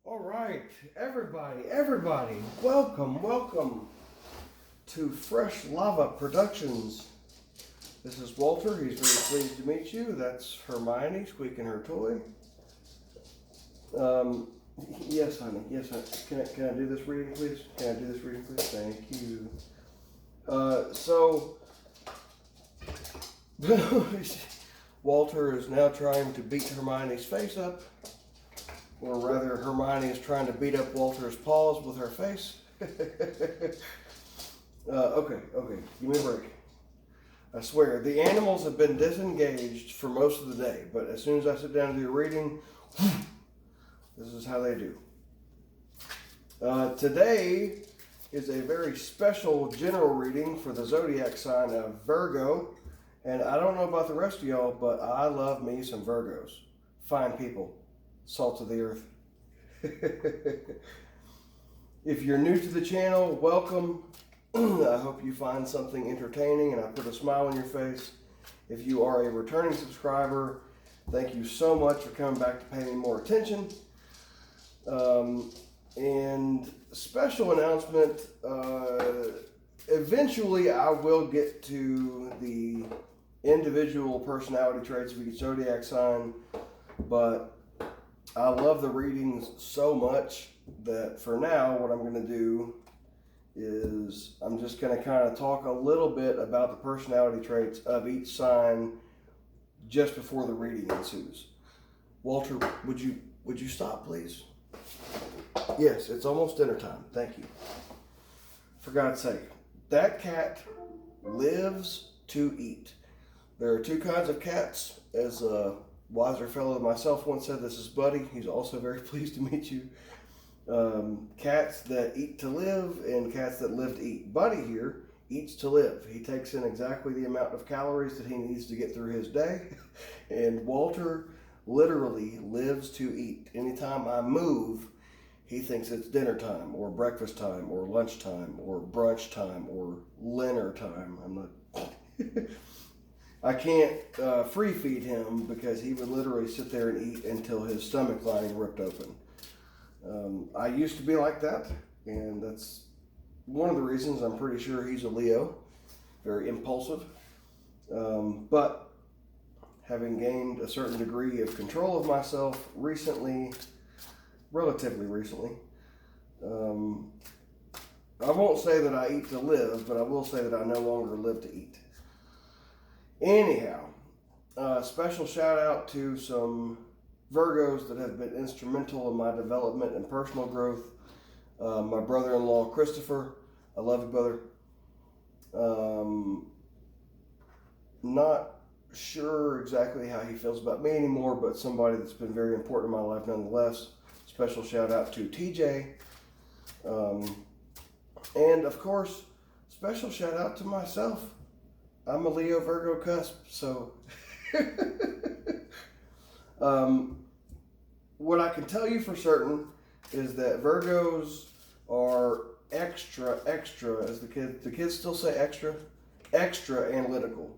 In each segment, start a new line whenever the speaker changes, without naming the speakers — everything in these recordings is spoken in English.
All right, everybody, welcome to Fresh Lava Productions. This is Walter. He's very pleased to meet you. That's Hermione squeaking her toy. Yes, honey. Yes, honey. Can I do this reading, please? Thank you. So Walter is now trying to beat Hermione's face up. Or rather, Hermione is trying to beat up Walter's paws with her face. Okay, give me a break. I swear, the animals have been disengaged for most of the day, but as soon as I sit down to do a reading, this is how they do. Today is a very special general reading for the zodiac sign of Virgo, and I don't know about the rest of y'all, but I love me some Virgos. Fine people. Salt of the earth. If you're new to the channel, welcome. I hope you find something entertaining and I put a smile on your face. If you are a returning subscriber, thank you so much for coming back to pay me more attention. And special announcement, eventually I will get to the individual personality traits of each zodiac sign, but I love the readings so much that for now, what I'm going to do is I'm just going to kind of talk a little bit about the personality traits of each sign just before the reading ensues. Walter, would you stop, please? Yes, it's almost dinner time. Thank you. For God's sake, that cat lives to eat. There are two kinds of cats, as wiser fellow than myself once said. This is Buddy. He's also very pleased to meet you. Cats that eat to live and cats that live to eat. Buddy here eats to live. He takes in exactly the amount of calories that he needs to get through his day. And Walter literally lives to eat. Anytime I move, he thinks it's dinner time or breakfast time or lunch time or brunch time or dinner time. I'm not... I can't free feed him because he would literally sit there and eat until his stomach lining ripped open. I used to be like that, and that's one of the reasons I'm pretty sure he's a Leo, very impulsive. But having gained a certain degree of control of myself recently, relatively recently, I won't say that I eat to live, but I will say that I no longer live to eat. Anyhow, special shout out to some Virgos that have been instrumental in my development and personal growth. My brother-in-law, Christopher. I love you, brother. Not sure exactly how he feels about me anymore, but somebody that's been very important in my life nonetheless. Special shout out to TJ. And of course, special shout out to myself. I'm a Leo Virgo cusp, so what I can tell you for certain is that Virgos are extra, as the kids still say extra analytical.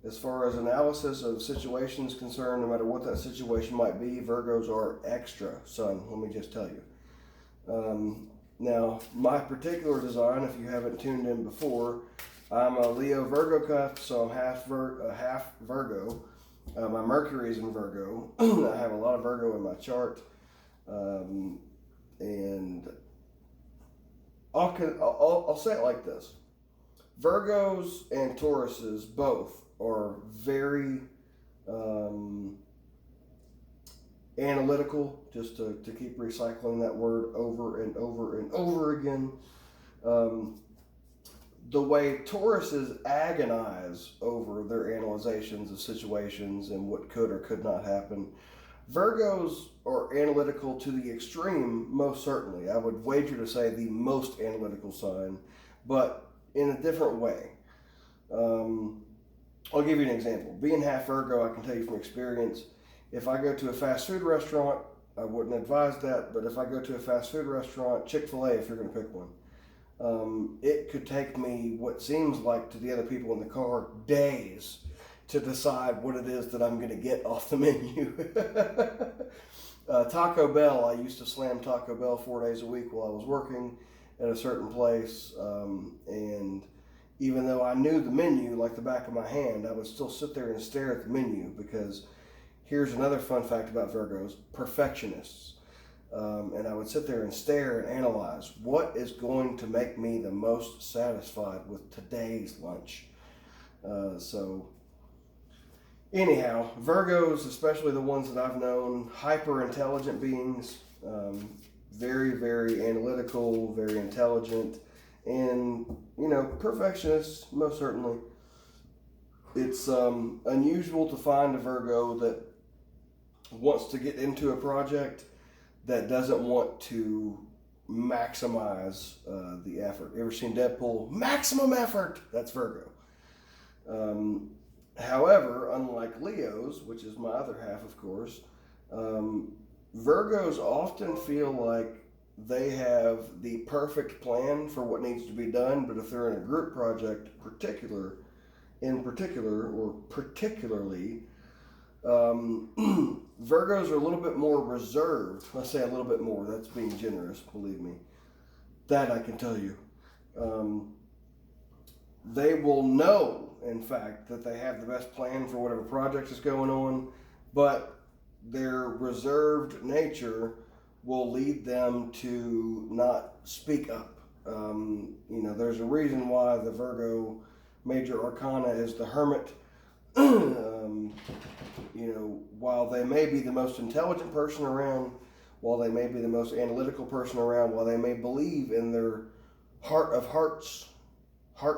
As far as analysis of situations concerned, no matter what that situation might be, Virgos are extra, son, let me just tell you. Now, my particular design, if you haven't tuned in before, I'm a Leo Virgo cusp, so I'm half Virgo. My Mercury is in Virgo. I have a lot of Virgo in my chart. And I'll say it like this. Virgos and Tauruses both are very analytical, just to keep recycling that word over and over again. The way Tauruses agonize over their analyzations of situations and what could or could not happen, Virgos are analytical to the extreme, most certainly. I would wager to say the most analytical sign, but in a different way. I'll give you an example. Being half Virgo, I can tell you from experience, if I go to a fast food restaurant, I wouldn't advise that, but if I go to a fast food restaurant, Chick-fil-A if you're going to pick one, it could take me what seems like to the other people in the car days to decide what it is that I'm going to get off the menu. Taco Bell, I used to slam Taco Bell 4 days a week while I was working at a certain place. And even though I knew the menu like the back of my hand, I would still sit there and stare at the menu because here's another fun fact about Virgos, perfectionists. And I would sit there and stare and analyze what is going to make me the most satisfied with today's lunch. Anyhow, Virgos, especially the ones that I've known, hyper intelligent beings, very, very analytical, very intelligent, and, perfectionists, most certainly. It's unusual to find a Virgo that wants to get into a project that doesn't want to maximize the effort. Ever seen Deadpool? Maximum effort! That's Virgo. However, unlike Leos, which is my other half, of course, Virgos often feel like they have the perfect plan for what needs to be done, but if they're in a group project, particularly, Virgos are a little bit more reserved. I say a little bit more, that's being generous, believe me. That I can tell you. They will know, in fact, that they have the best plan for whatever project is going on, but their reserved nature will lead them to not speak up. There's a reason why the Virgo major arcana is the Hermit. While they may be the most intelligent person around, while they may be the most analytical person around, while they may believe in their heart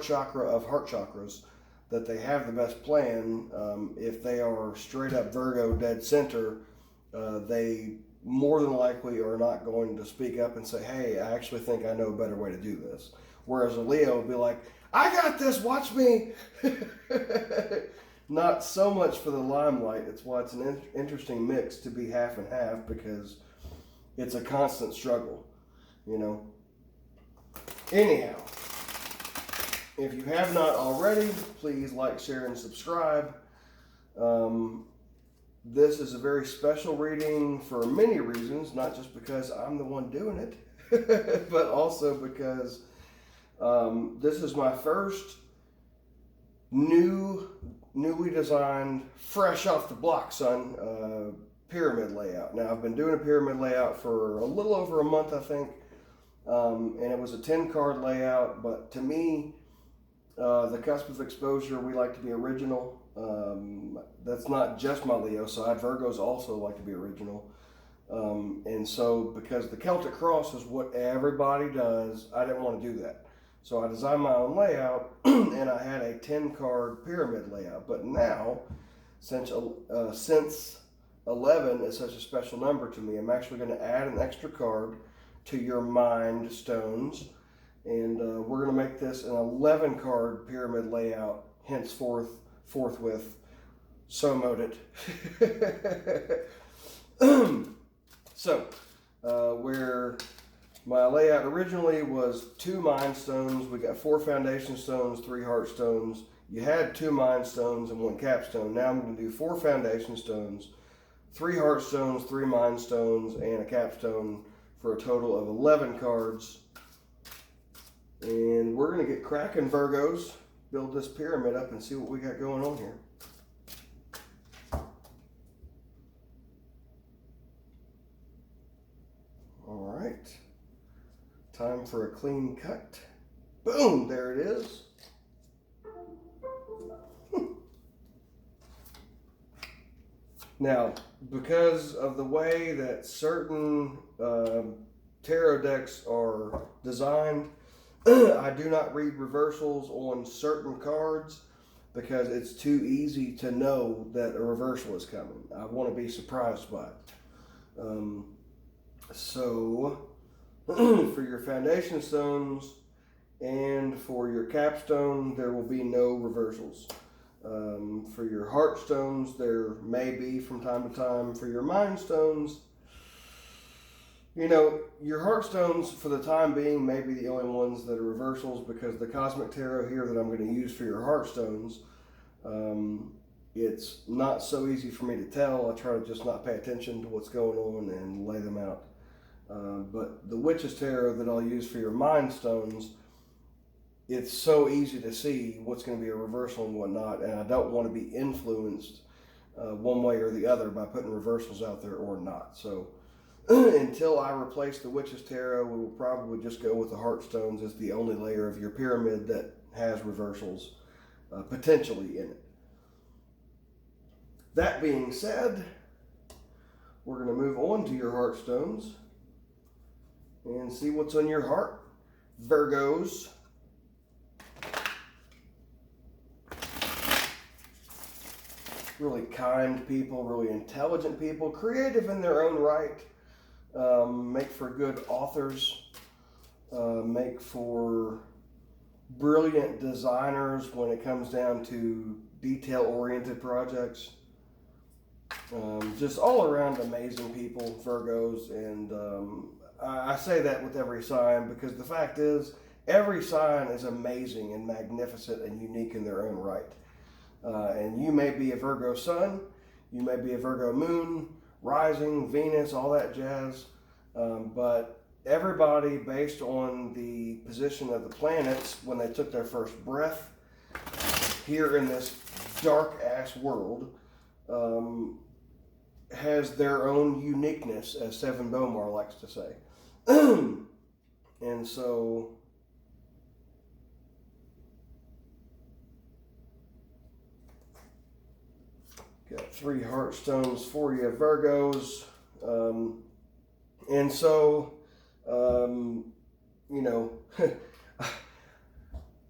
chakra of heart chakras, that they have the best plan, if they are straight up Virgo dead center, they more than likely are not going to speak up and say, hey, I actually think I know a better way to do this. Whereas a Leo would be like, I got this, watch me. Not so much for the limelight. It's why it's an interesting mix to be half and half, because it's a constant struggle, Anyhow, if you have not already, please like, share, and subscribe. This is a very special reading for many reasons, not just because I'm the one doing it, but also because this is my first newly designed, fresh off the block, pyramid layout. Now, I've been doing a pyramid layout for a little over a month, I think, and it was a 10-card layout, but to me, the cusp of exposure, we like to be original. That's not just my Leo side. Virgos also like to be original. And so, because the Celtic cross is what everybody does, I didn't want to do that. So I designed my own layout, and I had a 10-card pyramid layout. But now, since 11 is such a special number to me, I'm actually going to add an extra card to your mind stones. And we're going to make this an 11-card pyramid layout, forthwith. So moted. Where my layout originally was 2 mind stones, we got 4 foundation stones, 3 heart stones. You had 2 mind stones and 1 capstone. Now I'm going to do 4 foundation stones, 3 heart stones, 3 mind stones, and a capstone for a total of 11 cards. And we're going to get cracking, Virgos, build this pyramid up and see what we got going on here. All right. Time for a clean cut. Boom, there it is. Now, because of the way that certain tarot decks are designed, I do not read reversals on certain cards because it's too easy to know that a reversal is coming. I want to be surprised by it. So, for your foundation stones and for your capstone, there will be no reversals. For your heart stones, there may be from time to time. For your mind stones, your heart stones for the time being may be the only ones that are reversals, because the Cosmic Tarot here that I'm going to use for your heart stones it's not so easy for me to tell. I try to just not pay attention to what's going on and lay them out. But the Witch's Tarot that I'll use for your Mind Stones, it's so easy to see what's going to be a reversal and whatnot, and I don't want to be influenced one way or the other by putting reversals out there or not. So until I replace the Witch's Tarot, we will probably just go with the Heartstones as the only layer of your pyramid that has reversals potentially in it. That being said, we're going to move on to your Heartstones and see what's on your heart, Virgos. Really kind people, really intelligent people, creative in their own right, make for good authors, make for brilliant designers when it comes down to detail-oriented projects. Just all around amazing people, Virgos, and I say that with every sign because the fact is every sign is amazing and magnificent and unique in their own right. And you may be a Virgo sun, you may be a Virgo moon, rising, Venus, all that jazz, but everybody, based on the position of the planets when they took their first breath here in this dark-ass world, has their own uniqueness, as Seven Bomar likes to say. And so got 3 Heartstones for you, Virgos. And so, you know,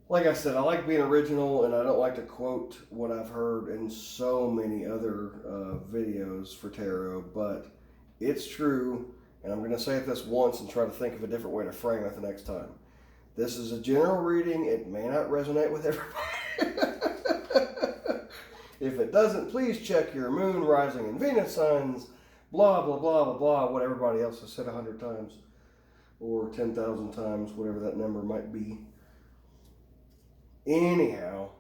like I said, I like being original, and I don't like to quote what I've heard in so many other videos for tarot, but it's true, and I'm going to say it this once and try to think of a different way to frame it the next time. This is a general reading. It may not resonate with everybody. If it doesn't, please check your moon, rising, and Venus signs, blah, blah, blah, blah, blah, what everybody else has said 100 times or 10,000 times, whatever that number might be. Anyhow,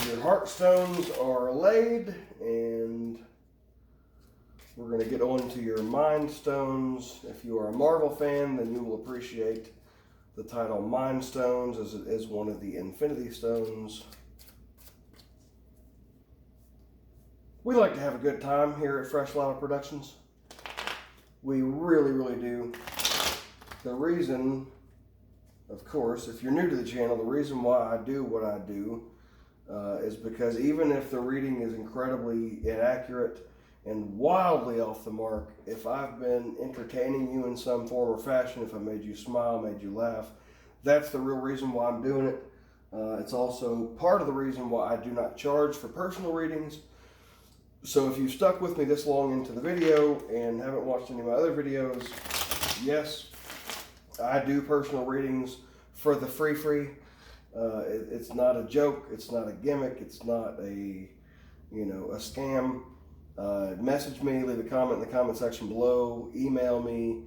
your Heartstones are laid, and we're going to get on to your Mind Stones. If you are a Marvel fan, then you will appreciate the title Mind Stones, as it is one of the Infinity Stones. We like to have a good time here at Fresh Lava Productions. We really, really do. The reason, of course, if you're new to the channel, the reason why I do what I do is because even if the reading is incredibly inaccurate and wildly off the mark, if I've been entertaining you in some form or fashion, if I made you smile, made you laugh, that's the real reason why I'm doing it. It's also part of the reason why I do not charge for personal readings. So if you've stuck with me this long into the video and haven't watched any of my other videos, yes, I do personal readings for the free. It's not a joke. It's not a gimmick. It's not a scam. Message me, leave a comment in the comment section below, email me,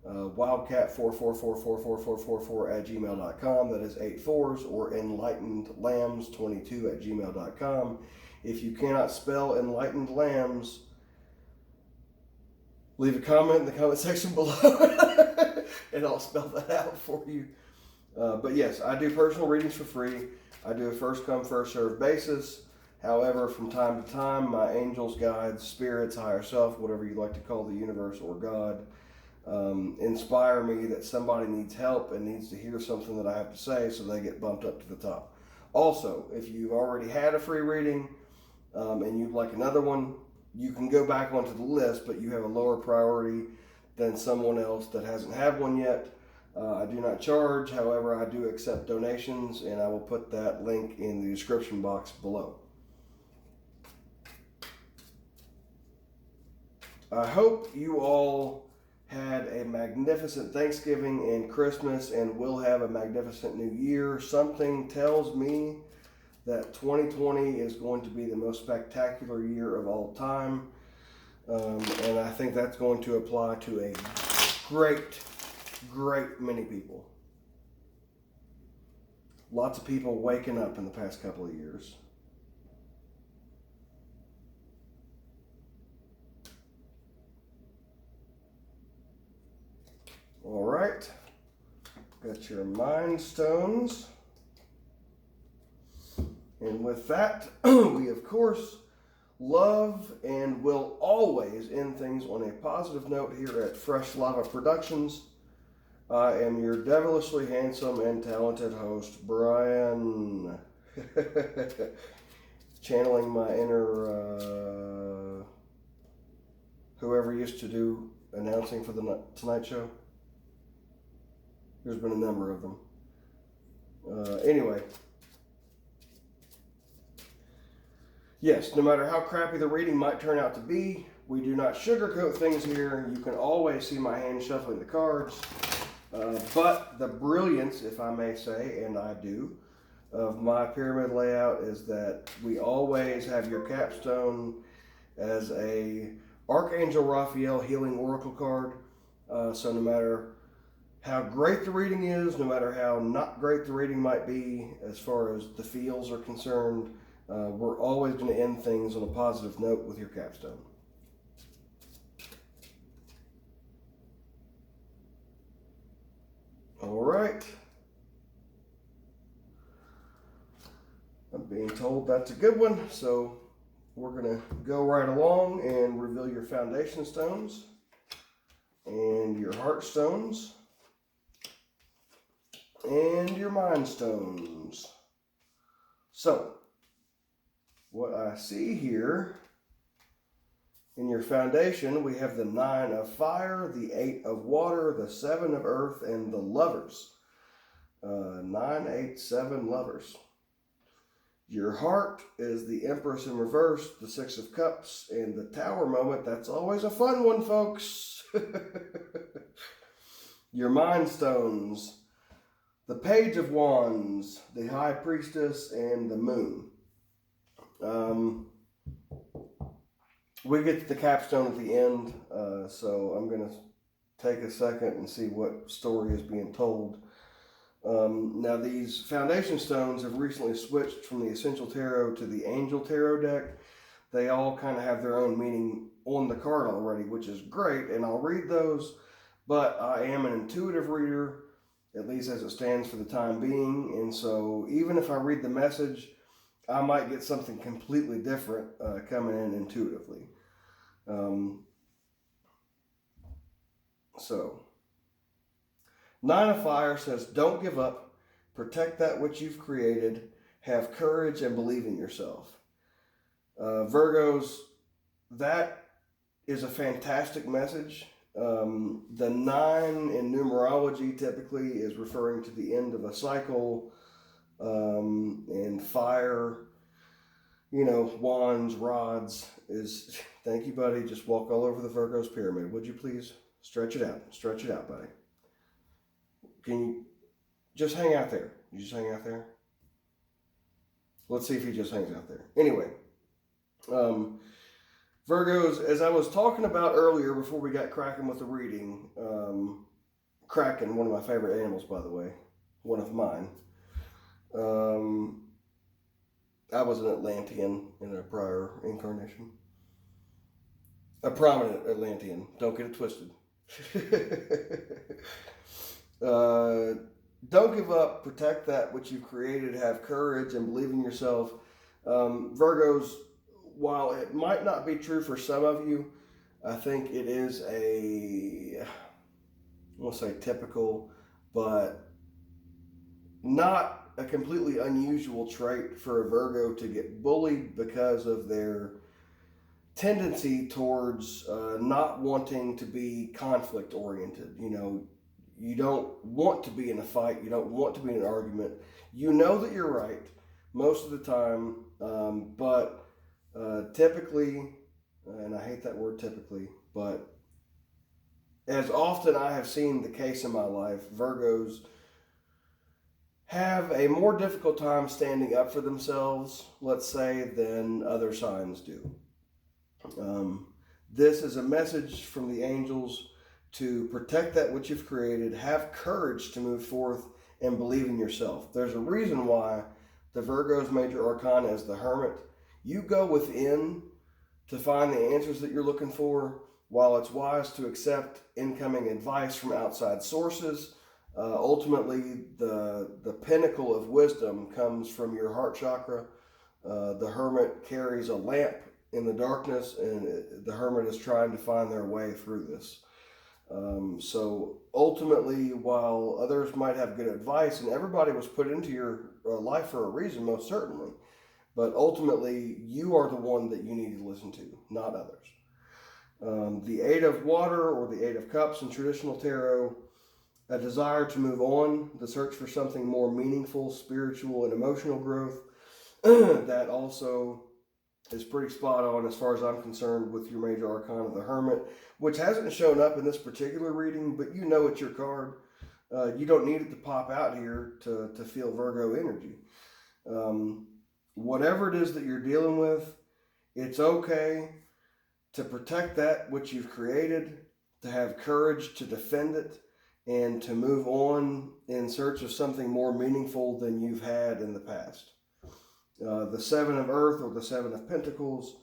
wildcat44444444@gmail.com. That is 8 4s, or enlightenedlambs22@gmail.com. If you cannot spell enlightened lambs, leave a comment in the comment section below and I'll spell that out for you. But yes, I do personal readings for free. I do a first come, first served basis. However, from time to time, my angels, guides, spirits, higher self, whatever you like to call the universe or God, inspire me that somebody needs help and needs to hear something that I have to say, so they get bumped up to the top. Also, if you've already had a free reading and you'd like another one, you can go back onto the list, but you have a lower priority than someone else that hasn't had one yet. I do not charge. However, I do accept donations, and I will put that link in the description box below. I hope you all had a magnificent Thanksgiving and Christmas and will have a magnificent New Year. Something tells me that 2020 is going to be the most spectacular year of all time. And I think that's going to apply to a great many people. lots of people waking up in the past couple of years. All right, got your mind stones. And with that, we of course love and will always end things on a positive note here at Fresh Lava Productions. I am your devilishly handsome and talented host, Brian. Channeling my inner, whoever used to do announcing for the Tonight Show. There's been a number of them. Anyway. Yes, no matter how crappy the reading might turn out to be, we do not sugarcoat things here. You can always see my hand shuffling the cards. But the brilliance, if I may say, and I do, of my pyramid layout is that we always have your capstone as a Archangel Raphael Healing Oracle card. So no matter how great the reading is, no matter how not great the reading might be as far as the feels are concerned, we're always going to end things on a positive note with your capstone. All right. I'm being told that's a good one, so we're going to go right along and reveal your foundation stones and your heart stones and your mind stones. So, what I see here in your foundation, we have the 9 of fire, the 8 of water, the 7 of earth, and the lovers. 9, 8, 7 lovers. Your heart is the Empress in reverse, the 6 of cups, and the tower moment. That's always a fun one, folks. Your mind stones, the page of wands, the high priestess, and the moon. We get to the capstone at the end, so I'm going to take a second and see what story is being told. Now, these foundation stones have recently switched from the Essential Tarot to the Angel Tarot deck. They all kind of have their own meaning on the card already, which is great, and I'll read those, but I am an intuitive reader, at least as it stands for the time being, and so even if I read the message, I might get something completely different coming in intuitively. So, 9 of fire says, don't give up, protect that which you've created, have courage and believe in yourself. Virgos, that is a fantastic message. The 9 in numerology typically is referring to the end of a cycle. And fire, you know, wands, rods is, thank you, buddy. Just walk all over the Virgo's pyramid. Would you please? Stretch it out, buddy. Can you just hang out there? You just hang out there? Let's see if he just hangs out there. Anyway, Virgos, as I was talking about earlier before we got cracking with the reading, Kraken, one of my favorite animals, by the way, one of mine. I was an Atlantean in a prior incarnation. A prominent Atlantean. Don't get it twisted. Don't give up. Protect that which you've created. Have courage and believe in yourself. Virgos, while it might not be true for some of you, I think it is I won't say typical, but not a completely unusual trait for a Virgo to get bullied because of their tendency towards not wanting to be conflict oriented. You know, you don't want to be in a fight. You don't want to be in an argument. You know that you're right most of the time, but typically, and I hate that word typically, but as often I have seen the case in my life, Virgos have a more difficult time standing up for themselves, let's say, than other signs do. This is a message from the angels to protect that which you've created, have courage to move forth and believe in yourself. There's a reason why the Virgo's major arcana is the Hermit. You go within to find the answers that you're looking for. While it's wise to accept incoming advice from outside sources, ultimately the pinnacle of wisdom comes from your heart chakra. The Hermit carries a lamp in the darkness, and the Hermit is trying to find their way through this. So ultimately, while others might have good advice, and everybody was put into your life for a reason, most certainly, but ultimately you are the one that you need to listen to, not others. The Eight of Water, or the Eight of Cups in traditional tarot, a desire to move on, the search for something more meaningful, spiritual, and emotional growth. That also is pretty spot on as far as I'm concerned with your major arcana, the Hermit, which hasn't shown up in this particular reading, but you know it's your card. You don't need it to pop out here to feel Virgo energy. Whatever it is that you're dealing with, it's okay to protect that which you've created, to have courage to defend it, and to move on in search of something more meaningful than you've had in the past. The Seven of Earth, or the Seven of Pentacles,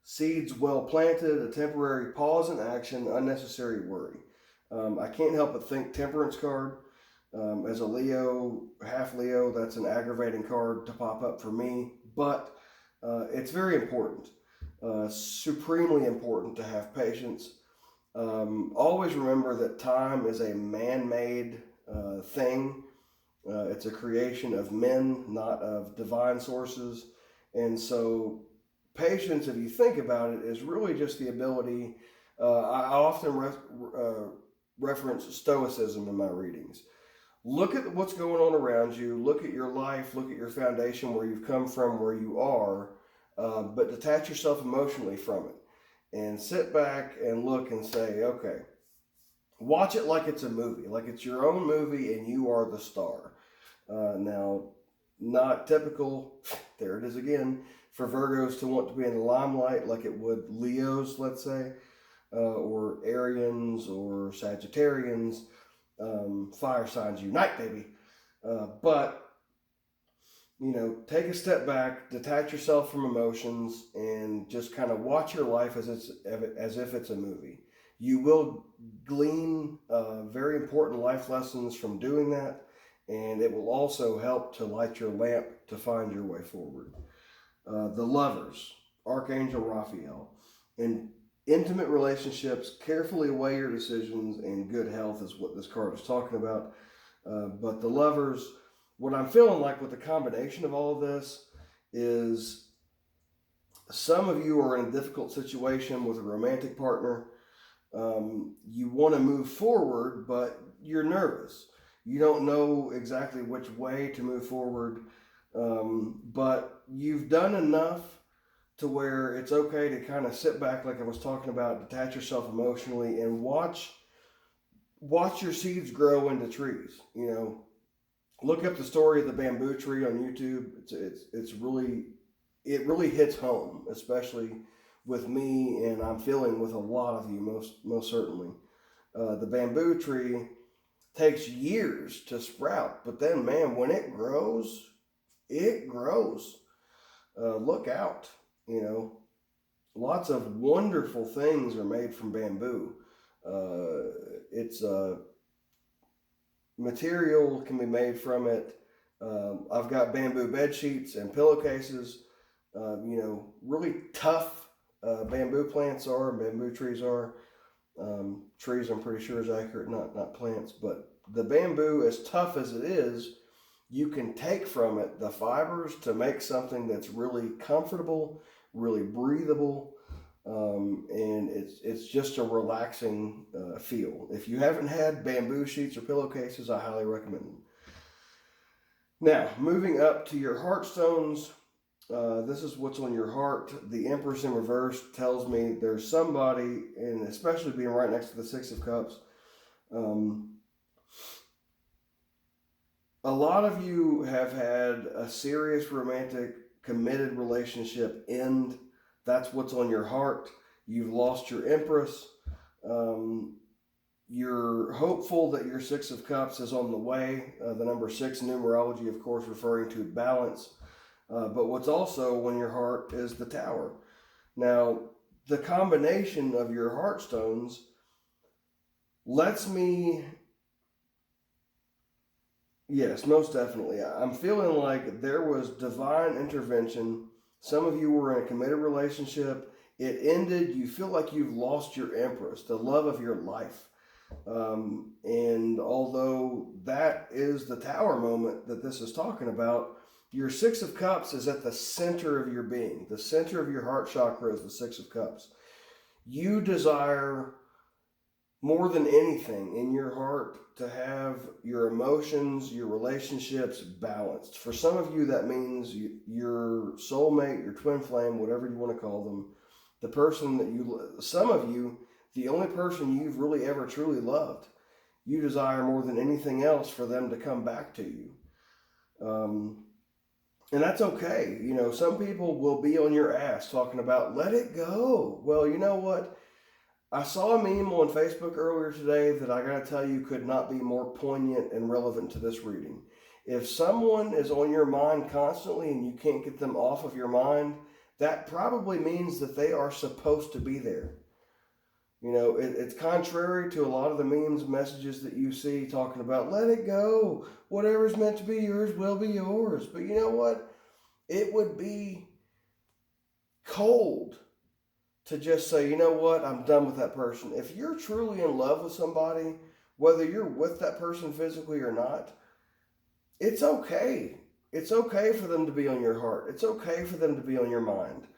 seeds well planted, a temporary pause in action, unnecessary worry. I can't help but think Temperance card. As a Leo, half Leo, that's an aggravating card to pop up for me, but it's very important. Supremely important to have patience. Always remember that time is a man-made thing. It's a creation of men, not of divine sources. And so patience, if you think about it, is really just the ability. I often reference Stoicism in my readings. Look at what's going on around you. Look at your life. Look at your foundation, where you've come from, where you are. But detach yourself emotionally from it. And sit back and look and say, okay, watch it like it's a movie, like it's your own movie and you are the star. Now, not typical, there it is again, for Virgos to want to be in the limelight like it would Leos, let's say, or Arians or Sagittarians. Fire signs unite, baby. But you know, take a step back, detach yourself from emotions, and just kind of watch your life as if it's a movie. You will glean very important life lessons from doing that, and it will also help to light your lamp to find your way forward. The Lovers, Archangel Raphael. In intimate relationships, carefully weigh your decisions, and good health is what this card is talking about. But the Lovers, what I'm feeling like with the combination of all of this is some of you are in a difficult situation with a romantic partner. You want to move forward, but you're nervous. You don't know exactly which way to move forward, but you've done enough to where it's okay to kind of sit back, like I was talking about, detach yourself emotionally, and watch your seeds grow into trees. You know, look up the story of the bamboo tree on YouTube. It really hits home, especially with me, and I'm feeling with a lot of you most certainly. The bamboo tree takes years to sprout, but then, man, when it grows, it grows. Look out, you know. Lots of wonderful things are made from bamboo. It's material can be made from it. I've got bamboo bed sheets and pillowcases. You know, really tough bamboo plants are, and bamboo trees are. Trees, I'm pretty sure, is accurate, not plants. But the bamboo, as tough as it is, you can take from it the fibers to make something that's really comfortable, really breathable, and it's just a relaxing feel. If you haven't had bamboo sheets or pillowcases, I highly recommend them. Now, moving up to your heartstones, this is what's on your heart. The Empress in reverse tells me there's somebody, and especially being right next to the Six of Cups, a lot of you have had a serious romantic committed relationship end. That's what's on your heart. You've lost your Empress. You're hopeful that your Six of Cups is on the way. The number 6 in numerology, of course, referring to balance. But what's also on your heart is the Tower. Now, the combination of your heart stones lets me, yes, most definitely. I'm feeling like there was divine intervention. Some of you were in a committed relationship. It ended. You feel like you've lost your Empress, the love of your life. And although that is the Tower moment that this is talking about, your Six of Cups is at the center of your being. The center of your heart chakra is the Six of Cups. You desire more than anything in your heart to have your emotions, your relationships balanced. For some of you, that means your soulmate, your twin flame, whatever you want to call them, the person that some of you, the only person you've really ever truly loved, you desire more than anything else for them to come back to you. And that's okay. You know, some people will be on your ass talking about, let it go. Well, you know what? I saw a meme on Facebook earlier today that I got to tell you could not be more poignant and relevant to this reading. If someone is on your mind constantly and you can't get them off of your mind, that probably means that they are supposed to be there. You know, it's contrary to a lot of the memes, messages that you see talking about, let it go. Whatever's meant to be yours will be yours. But you know what? It would be cold to just say, you know what, I'm done with that person. If you're truly in love with somebody, whether you're with that person physically or not, it's okay. It's okay for them to be on your heart. It's okay for them to be on your mind.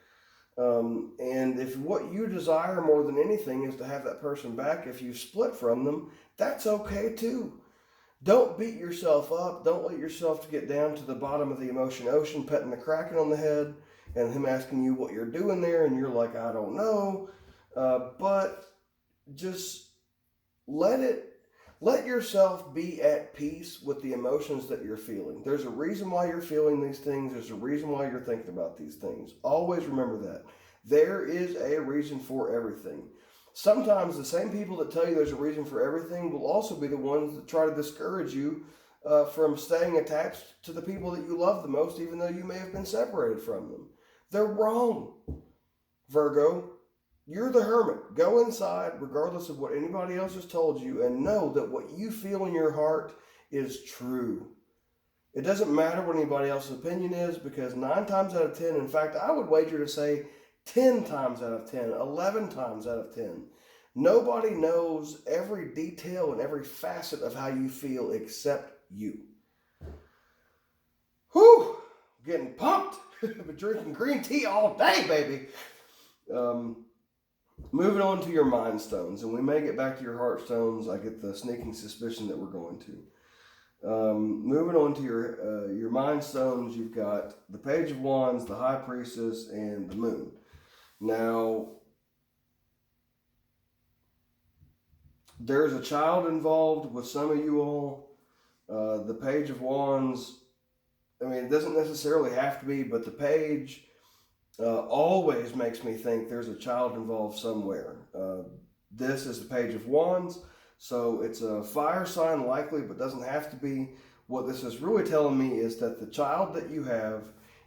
And if what you desire more than anything is to have that person back, if you split from them, that's okay too. Don't beat yourself up. Don't let yourself to get down to the bottom of the emotion ocean, petting the kraken on the head, and him asking you what you're doing there, and you're like, I don't know. But just let yourself be at peace with the emotions that you're feeling. There's a reason why you're feeling these things. There's a reason why you're thinking about these things. Always remember that. There is a reason for everything. Sometimes the same people that tell you there's a reason for everything will also be the ones that try to discourage you from staying attached to the people that you love the most, even though you may have been separated from them. They're wrong, Virgo. You're the hermit. Go inside, regardless of what anybody else has told you, and know that what you feel in your heart is true. It doesn't matter what anybody else's opinion is, because 9 times out of 10, in fact, I would wager to say 10 times out of 10, 11 times out of 10, nobody knows every detail and every facet of how you feel except you. Whew! Getting pumped. I've been drinking green tea all day, baby. Moving on to your mind stones, and we may get back to your heart stones. I get the sneaking suspicion that we're going to. Moving on to your mind stones, you've got the Page of Wands, the High Priestess, and the Moon. Now, there's a child involved with some of you all. The Page of Wands, I mean, it doesn't necessarily have to be, but the page always makes me think there's a child involved somewhere. This is the Page of Wands, so it's a fire sign likely, but doesn't have to be. What this is really telling me is that the child that you have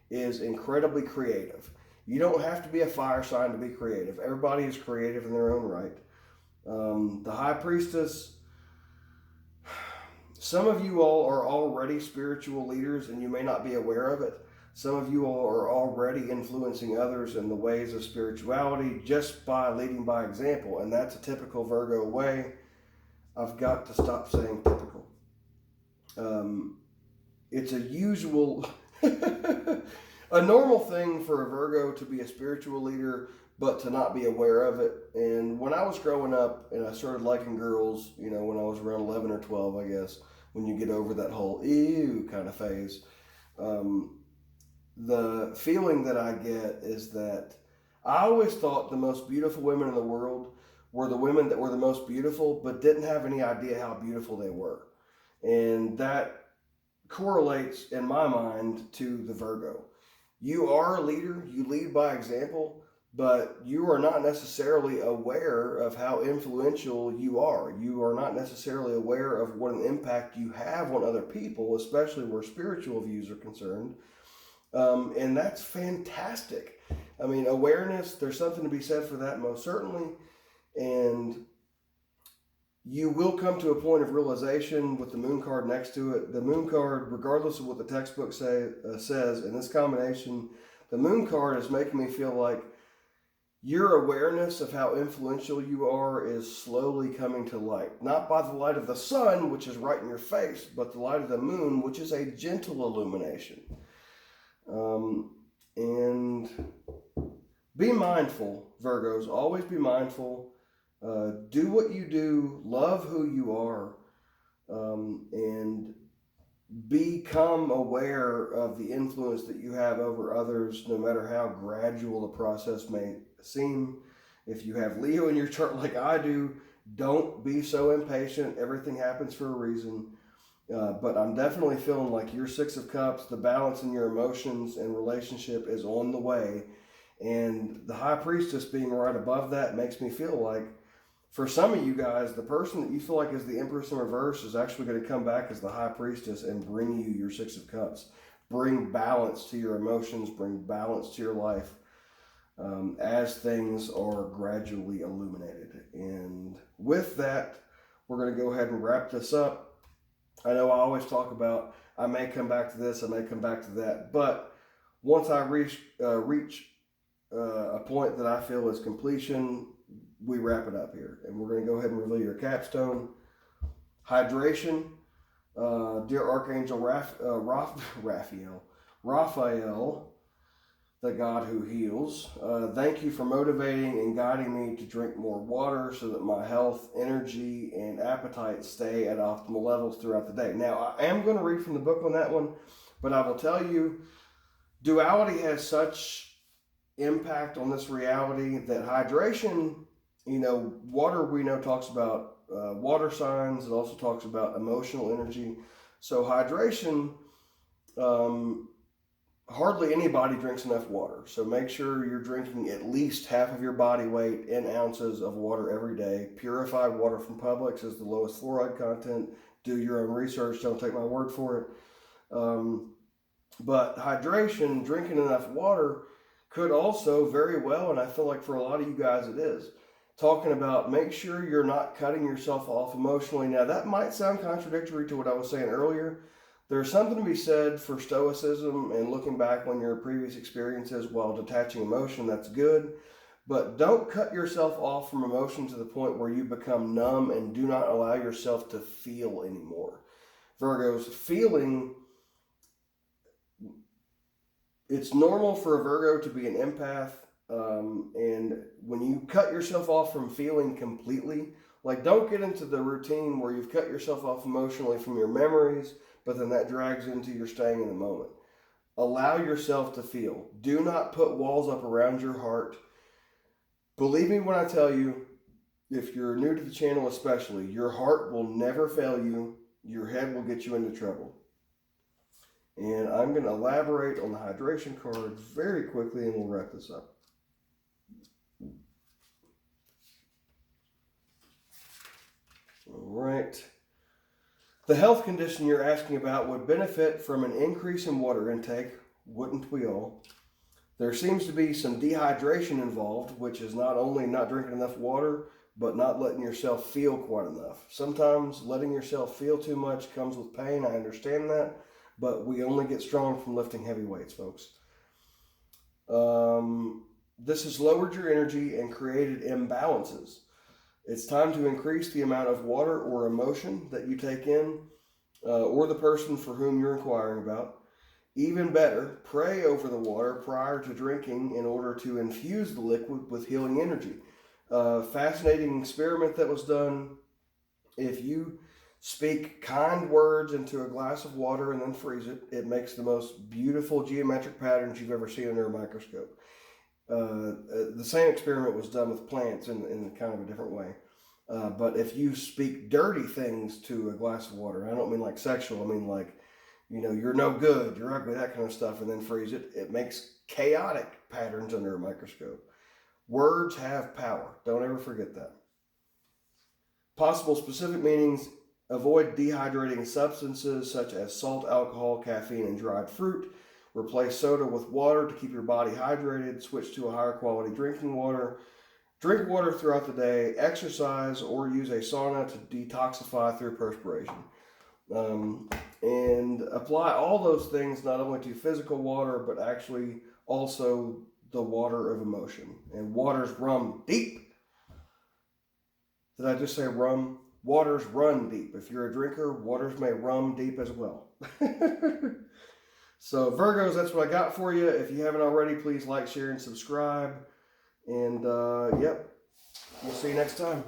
is incredibly creative. You don't have to be a fire sign to be creative. Everybody is creative in their own right. The High Priestess, some of you all are already spiritual leaders and you may not be aware of it. Some of you all are already influencing others in the ways of spirituality just by leading by example, and that's a typical Virgo way. I've got to stop saying typical. It's a usual, a normal thing for a Virgo to be a spiritual leader, but to not be aware of it. And when I was growing up and I started liking girls, you know, when I was around 11 or 12, I guess, when you get over that whole ew kind of phase, the feeling that I get is that I always thought the most beautiful women in the world were the women that were the most beautiful, but didn't have any idea how beautiful they were. And that correlates in my mind to the Virgo. You are a leader, you lead by example, but you are not necessarily aware of how influential you are. You are not necessarily aware of what an impact you have on other people, especially where spiritual views are concerned. And that's fantastic. I mean, awareness, there's something to be said for that, most certainly. And you will come to a point of realization with the moon card next to it. The moon card, regardless of what the textbook says, in this combination, the moon card is making me feel like your awareness of how influential you are is slowly coming to light. Not by the light of the sun, which is right in your face, but the light of the moon, which is a gentle illumination. And be mindful, Virgos. Always be mindful. Do what you do. Love who you are. And become aware of the influence that you have over others, no matter how gradual the process may seem. If you have Leo in your chart like I do, don't be so impatient. Everything happens for a reason. But I'm definitely feeling like your Six of Cups, the balance in your emotions and relationship is on the way. And the High Priestess being right above that makes me feel like, for some of you guys, the person that you feel like is the Empress in reverse is actually going to come back as the High Priestess and bring you your Six of Cups. Bring balance to your emotions, bring balance to your life as things are gradually illuminated. And with that, we're going to go ahead and wrap this up. I know I always talk about, I may come back to this, I may come back to that, but once I reach a point that I feel is completion, we wrap it up here. And we're going to go ahead and reveal your capstone. Hydration. Dear Archangel Raphael, the God who heals, thank you for motivating and guiding me to drink more water so that my health, energy, and appetite stay at optimal levels throughout the day. Now, I am going to read from the book on that one, but I will tell you, duality has such impact on this reality that hydration, water we know talks about water signs. It also talks about emotional energy. So hydration, hardly anybody drinks enough water. So make sure you're drinking at least half of your body weight in ounces of water every day. Purified water from Publix is the lowest fluoride content. Do your own research. Don't take my word for it. But hydration, drinking enough water, could also very well, and I feel like for a lot of you guys it is, talking about make sure you're not cutting yourself off emotionally. Now, that might sound contradictory to what I was saying earlier. There's something to be said for stoicism and looking back on your previous experiences while detaching emotion. That's good. But don't cut yourself off from emotion to the point where you become numb and do not allow yourself to feel anymore. Virgos, feeling, it's normal for a Virgo to be an empath. And when you cut yourself off from feeling completely, like don't get into the routine where you've cut yourself off emotionally from your memories, but then that drags into your staying in the moment. Allow yourself to feel. Do not put walls up around your heart. Believe me when I tell you, if you're new to the channel especially, your heart will never fail you. Your head will get you into trouble. And I'm going to elaborate on the hydration card very quickly and we'll wrap this up. All right. The health condition you're asking about would benefit from an increase in water intake, wouldn't we all? There seems to be some dehydration involved, which is not only not drinking enough water, but not letting yourself feel quite enough. Sometimes letting yourself feel too much comes with pain. I understand that, but we only get strong from lifting heavy weights, folks. This has lowered your energy and created imbalances. It's time to increase the amount of water or emotion that you take in, or the person for whom you're inquiring about. Even better, pray over the water prior to drinking in order to infuse the liquid with healing energy. Fascinating experiment that was done. If you speak kind words into a glass of water and then freeze it, it makes the most beautiful geometric patterns you've ever seen under a microscope. The same experiment was done with plants in kind of a different way. But if you speak dirty things to a glass of water, I don't mean like sexual, I mean like, you're no good, you're ugly, that kind of stuff, and then freeze it, it makes chaotic patterns under a microscope. Words have power. Don't ever forget that. Possible specific meanings: avoid dehydrating substances such as salt, alcohol, caffeine, and dried fruit. Replace soda with water to keep your body hydrated. Switch to a higher quality drinking water. Drink water throughout the day. Exercise or use a sauna to detoxify through perspiration. And apply all those things not only to physical water, but actually also the water of emotion. And waters run deep. Did I just say rum? Waters run deep. If you're a drinker, waters may run deep as well. So Virgos, that's what I got for you. If you haven't already, please like, share, and subscribe. And yep, we'll see you next time.